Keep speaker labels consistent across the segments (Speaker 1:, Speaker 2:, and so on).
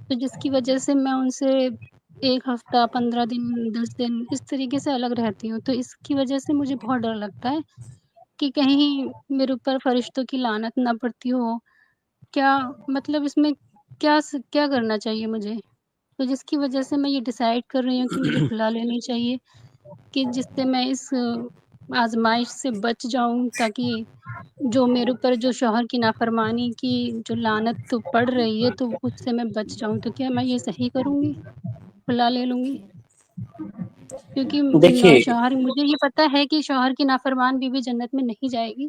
Speaker 1: تو جس کی وجہ سے میں ان سے 1 ہفتہ، 15 دن، 10 دن اس طریقے سے الگ رہتی ہوں۔ تو اس کی وجہ سے مجھے بہت ڈر لگتا ہے کہ کہیں میرے اوپر فرشتوں کی لعنت نہ پڑتی ہو۔ کیا مطلب اس میں کیا کرنا چاہیے مجھے؟ تو جس کی وجہ سے میں یہ ڈیسائیڈ کر رہی ہوں کہ مجھے کھلا لینی چاہیے، کہ جس سے میں اس آزمائش سے بچ جاؤں، تاکہ جو میرے اوپر جو شوہر کی نافرمانی کی جو لعنت تو پڑ رہی ہے تو اس سے میں بچ جاؤں۔ تو کیا میں یہ صحیح کروں گی؟ کھلا لے لوں گی؟ کیونکہ
Speaker 2: دیکھیے
Speaker 1: شوہر، مجھے یہ پتہ ہے کہ شوہر کی نافرمان بیوی جنت میں نہیں جائے گی،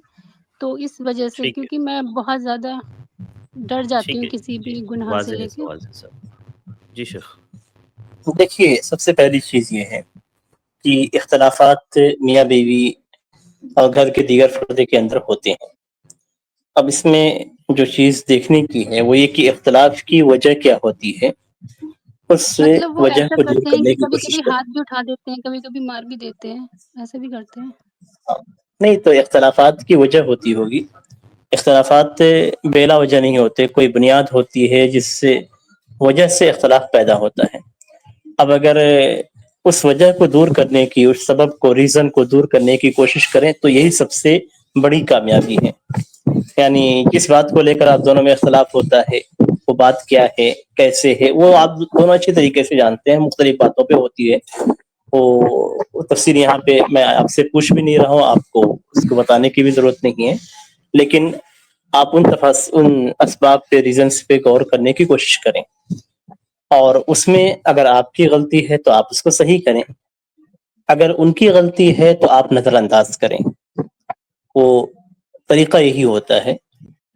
Speaker 1: تو اس وجہ سے
Speaker 2: ٹھیک ہے،
Speaker 1: کیونکہ میں بہت زیادہ ڈر جاتی
Speaker 2: ٹھیک
Speaker 1: ہوں
Speaker 2: ہے
Speaker 1: کسی
Speaker 2: جی،
Speaker 1: بھی گناہ سے
Speaker 2: واضح ہے
Speaker 1: لے کے۔
Speaker 2: سوال ہے سر۔ جی شیخ۔
Speaker 3: دیکھیے سب سے پہلی چیز یہ ہے کہ اختلافات میاں بیوی اور گھر کے دیگر فرد کے اندر ہوتے ہیں۔ اب اس میں جو چیز دیکھنے کی ہے وہ یہ کہ اختلاف کی وجہ کیا ہوتی ہے، اس
Speaker 1: مطلب وہ
Speaker 3: وجہ
Speaker 1: ایسا
Speaker 3: کو دور
Speaker 1: کرتے ہیں
Speaker 3: کرنے
Speaker 1: کہ
Speaker 3: کی
Speaker 1: کبھی
Speaker 3: کوشش
Speaker 1: کبھی
Speaker 3: کریں۔
Speaker 1: ہاتھ بھی اٹھا دیتے ہیں، کبھی کبھی مار بھی دیتے ہیں، ایسے بھی کرتے ہیں۔
Speaker 3: نہیں تو اختلافات کی وجہ ہوتی ہوگی، اختلافات بلا وجہ نہیں ہوتے، کوئی بنیاد ہوتی ہے جس سے وجہ سے اختلاف پیدا ہوتا ہے۔ اب اگر اس وجہ کو دور کرنے کی، اس سبب کو، ریزن کو دور کرنے کی کوشش کریں تو یہی سب سے بڑی کامیابی ہے۔ یعنی کس بات کو لے کر آپ دونوں میں اختلاف ہوتا ہے، وہ بات کیا ہے، کیسے ہے، وہ آپ دونوں اچھی طریقے سے جانتے ہیں، مختلف باتوں پہ ہوتی ہے۔ وہ تفصیل یہاں پہ میں آپ سے پوچھ بھی نہیں رہا ہوں، آپ کو اس کو بتانے کی بھی ضرورت نہیں ہے، لیکن آپ ان اسباب پہ، ریزنس پہ غور کرنے کی کوشش کریں، اور اس میں اگر آپ کی غلطی ہے تو آپ اس کو صحیح کریں، اگر ان کی غلطی ہے تو آپ نظر انداز کریں۔ وہ طریقہ یہی ہوتا ہے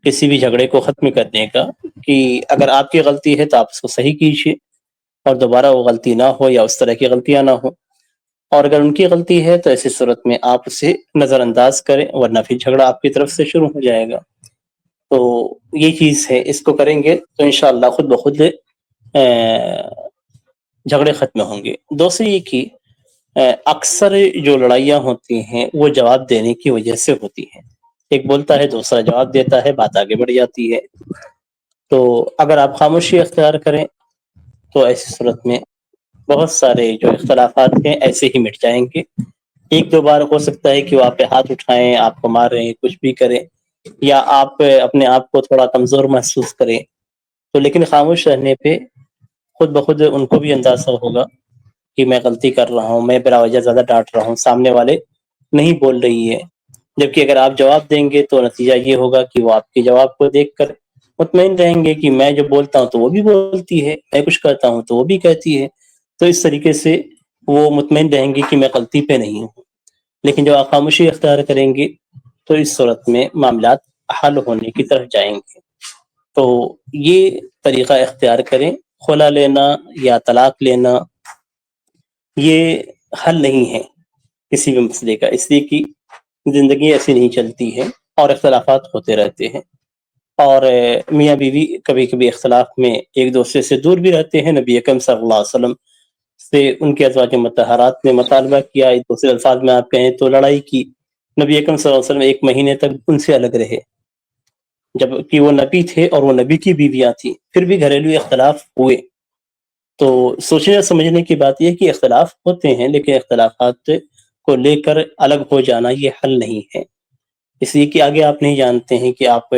Speaker 3: کسی بھی جھگڑے کو ختم کرنے کا، کہ اگر آپ کی غلطی ہے تو آپ اس کو صحیح کیجیے اور دوبارہ وہ غلطی نہ ہو یا اس طرح کی غلطیاں نہ ہو، اور اگر ان کی غلطی ہے تو ایسی صورت میں آپ اسے نظر انداز کریں، ورنہ پھر جھگڑا آپ کی طرف سے شروع ہو جائے گا۔ تو یہ چیز ہے، اس کو کریں گے تو انشاءاللہ خود بخود جھگڑے ختم ہوں گے۔ دوسری یہ کہ اکثر جو لڑائیاں ہوتی ہیں وہ جواب دینے کی وجہ سے ہوتی ہیں، ایک بولتا ہے دوسرا جواب دیتا ہے، بات آگے بڑھ جاتی ہے۔ تو اگر آپ خاموشی اختیار کریں تو ایسی صورت میں بہت سارے جو اختلافات ہیں ایسے ہی مٹ جائیں گے۔ ایک دو بار ہو سکتا ہے کہ وہ آپ پہ ہاتھ اٹھائیں، آپ کو ماریں، کچھ بھی کریں، یا آپ اپنے آپ کو تھوڑا کمزور محسوس کریں، تو لیکن خاموش رہنے پہ خود بخود ان کو بھی اندازہ ہوگا کہ میں غلطی کر رہا ہوں، میں بلا وجہ زیادہ ڈانٹ رہا ہوں، سامنے والے نہیں بول رہی ہے۔ جبکہ اگر آپ جواب دیں گے تو نتیجہ یہ ہوگا کہ وہ آپ کے جواب کو دیکھ کر مطمئن رہیں گے کہ میں جو بولتا ہوں تو وہ بھی بولتی ہے، میں کچھ کرتا ہوں تو وہ بھی کہتی ہے، تو اس طریقے سے وہ مطمئن رہیں گے کہ میں غلطی پہ نہیں ہوں۔ لیکن جب آپ خاموشی اختیار کریں گے تو اس صورت میں معاملات حل ہونے کی طرف جائیں گے۔ تو یہ طریقہ اختیار کریں، خلا لینا یا طلاق لینا یہ حل نہیں ہے کسی بھی مسئلے کا، اس لیے کہ زندگی ایسی نہیں چلتی ہے اور اختلافات ہوتے رہتے ہیں، اور میاں بیوی کبھی کبھی اختلاف میں ایک دوسرے سے دور بھی رہتے ہیں۔ نبی اکرم صلی اللہ علیہ وسلم سے ان کے ازواج مطہرات نے مطالبہ کیا، ایک دوسرے الفاظ میں آپ کہیں تو لڑائی کی، نبی اکرم صلی اللہ علیہ وسلم 1 مہینے تک ان سے الگ رہے، جبکہ وہ نبی تھے اور وہ نبی کی بیویاں تھیں، پھر بھی گھریلو اختلاف ہوئے۔ تو سوچنے سمجھنے کی بات یہ کہ اختلاف ہوتے ہیں، لیکن اختلافات کو لے کر الگ ہو جانا یہ حل نہیں ہے، اس لیے کہ آگے آپ نہیں جانتے ہیں کہ آپ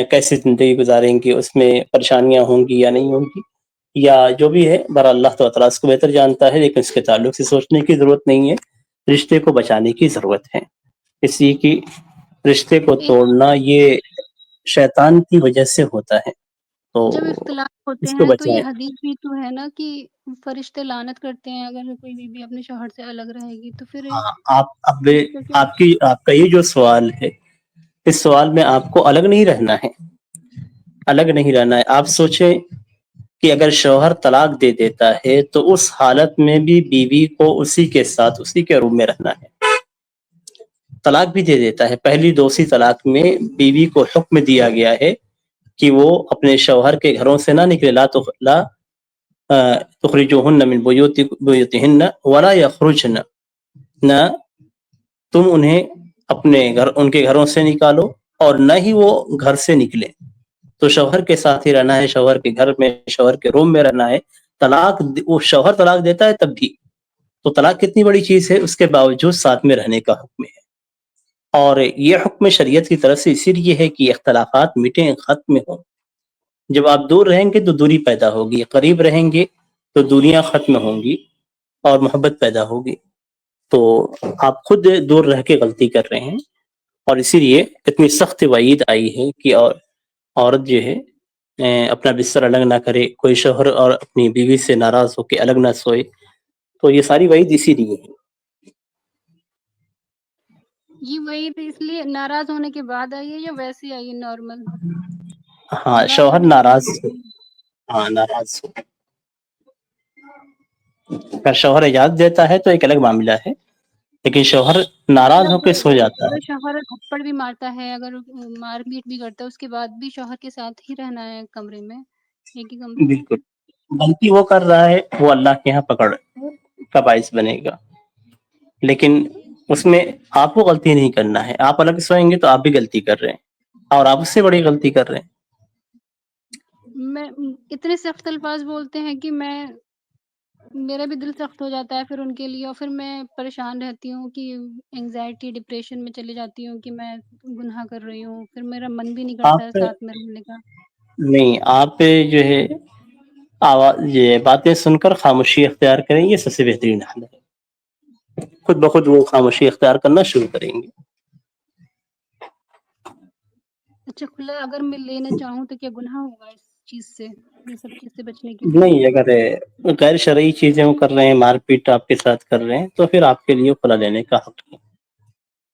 Speaker 3: کیسے زندگی گزاریں گے، اس میں پریشانیاں ہوں گی یا نہیں ہوں گی، یا جو بھی ہے بہر اللہ تعالیٰ اس کو بہتر جانتا ہے، لیکن اس کے تعلق سے سوچنے کی ضرورت نہیں ہے، رشتے کو بچانے کی ضرورت ہے۔ اس لیے کہ رشتے کو
Speaker 1: ایک
Speaker 3: توڑنا یہ شیطان کی وجہ سے ہوتا ہے، تو
Speaker 1: جب اختلاف ہوتے
Speaker 3: اس کو
Speaker 1: ہیں تو
Speaker 3: بچائیں۔
Speaker 1: یہ حدیث بھی تو ہے نا کہ فرشتے لعنت کرتے ہیں اگر کوئی بیوی اپنے شوہر سے الگ رہے گی، تو پھر
Speaker 3: ہاں، اب
Speaker 1: اس کا کیا؟
Speaker 3: آپ کا یہ جو سوال ہے، اس سوال میں آپ کو الگ نہیں رہنا ہے، الگ نہیں رہنا ہے۔ آپ سوچیں کہ اگر شوہر طلاق دے دیتا ہے تو اس حالت میں بھی بیوی کو اسی کے ساتھ، اسی کے روم میں رہنا ہے۔ طلاق بھی دے دیتا ہے، پہلی دوسری طلاق میں بیوی کو حکم دیا گیا ہے کہ وہ اپنے شوہر کے گھروں سے نہ نکلے، لا تخرجوهن من بیوتہن ولا یخرجن، نہ تم انہیں اپنے گھر، ان کے گھروں سے نکالو اور نہ ہی وہ گھر سے نکلے۔ تو شوہر کے ساتھ ہی رہنا ہے، شوہر کے گھر میں، شوہر کے روم میں رہنا ہے. طلاق وہ شوہر طلاق دیتا ہے تب بھی، تو طلاق کتنی بڑی چیز ہے، اس کے باوجود ساتھ میں رہنے کا حکم ہے. اور یہ حکم شریعت کی طرف سے اسی لیے ہے کہ اختلافات مٹیں، ختم ہوں. جب آپ دور رہیں گے تو دوری پیدا ہوگی، قریب رہیں گے تو دوریاں ختم ہوں گی اور محبت پیدا ہوگی. تو آپ خود دور رہ کے غلطی کر رہے ہیں، اور اسی لیے اتنی سخت وعید آئی ہے کہ عورت جو ہے اپنا بستر الگ نہ کرے، کوئی شوہر اور اپنی بیوی سے ناراض ہو کے الگ نہ سوئے. تو یہ ساری وعید اسی لیے ہے.
Speaker 1: یہ وہی تو اس لیے ناراض ہونے کے بعد آئی ہے یا ویسے ہی آئی ہے نارمل؟
Speaker 3: ہاں،
Speaker 1: ناراض
Speaker 3: شوہر
Speaker 1: ہونے کے بعد
Speaker 3: ناراض ہو.
Speaker 1: آئی ہے۔
Speaker 3: ہاں، ناراض ہو. اگر شوہر اجازت دیتا ہے تو ایک الگ معاملہ ہے، لیکن شوہر ناراض ہو
Speaker 1: مطلب
Speaker 3: کے سو جاتا
Speaker 1: اگر
Speaker 3: ہے.
Speaker 1: شوہر تھپڑ بھی مارتا ہے، اگر مار پیٹ بھی کرتا ہے، اس کے بعد بھی شوہر کے ساتھ ہی رہنا ہے کمرے میں، ایک ہی کمرے میں؟
Speaker 3: بالکل. غلطی وہ کر رہا ہے، وہ اللہ کے یہاں پکڑ کا باعث بنے گا، لیکن اس میں آپ کو غلطی نہیں کرنا ہے. آپ الگ سوئیں گے تو آپ بھی غلطی کر رہے ہیں، اور آپ اس سے بڑی غلطی کر رہے ہیں.
Speaker 1: میں اتنے سخت الفاظ بولتے ہیں کہ میرا بھی دل سخت ہو جاتا ہے پھر ان کے لیے، اور پھر میں پریشان رہتی ہوں کہ انگزائٹی ڈپریشن میں چلی جاتی ہوں کہ میں گناہ کر رہی ہوں، پھر میرا من بھی نہیں کرتا ہے
Speaker 3: آپ
Speaker 1: ساتھ میں رہنے کا.
Speaker 3: نہیں، آپ جو ہے یہ باتیں سن کر خاموشی اختیار کریں، یہ سب سے بہترین حل ہے. خود بخود وہ خاموشی اختیار کرنا شروع کریں گے.
Speaker 1: اچھا، کھلا اگر میں لینا چاہوں تو کیا گناہ ہوگا اس چیز سے، یہ سب چیز سے بچنے کے لیے؟
Speaker 3: نہیں، اگر غیر شرعی چیزیں وہ کر رہے ہیں، مار پیٹ آپ کے ساتھ کر رہے ہیں، تو پھر آپ کے لیے کھلا لینے کا حق ہے.